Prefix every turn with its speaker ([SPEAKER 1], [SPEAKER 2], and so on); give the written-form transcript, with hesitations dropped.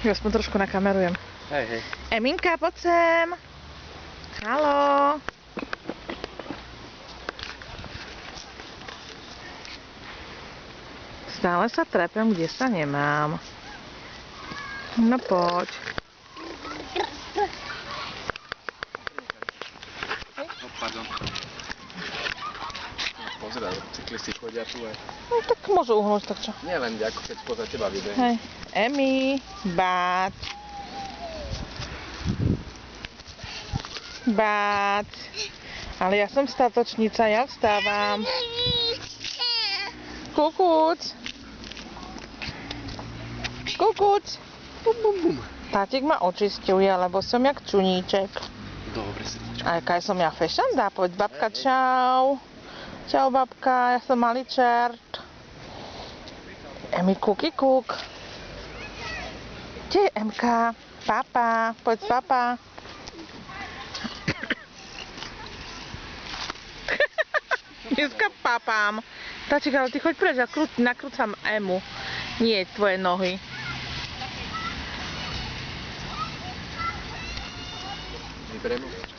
[SPEAKER 1] Ja aspoň trošku nakamerujem.
[SPEAKER 2] Hej, hej.
[SPEAKER 1] Eminka, poď sem. Haló. Stále sa trepem, kde sa nemám. No poď.
[SPEAKER 2] No, pardon. Pozeraj, cyklisti chodia tu aj.
[SPEAKER 1] No tak môžu uhnúť, tak čo?
[SPEAKER 2] Nie len ako keď spoza teba vybehne.
[SPEAKER 1] Hej. Emi, báť. Báť. Ale ja som statočnica, ja vstávam. Kukuc. Kukuc.
[SPEAKER 2] Bum, bum, bum.
[SPEAKER 1] Tátik ma očisťuje, lebo som jak čuníček.
[SPEAKER 2] Dobre, srdečko.
[SPEAKER 1] A jaká som ja fešanda? Poď, babka, čau. Čau, babka, ja som malý čert. Emi, kuky, kuk. Kde je Emka? Papa, poď papa. Dneska papám. Táček, ale ty choď preč, ja nakrúcam Emu. Nie tvoje nohy.
[SPEAKER 2] Vyberiem.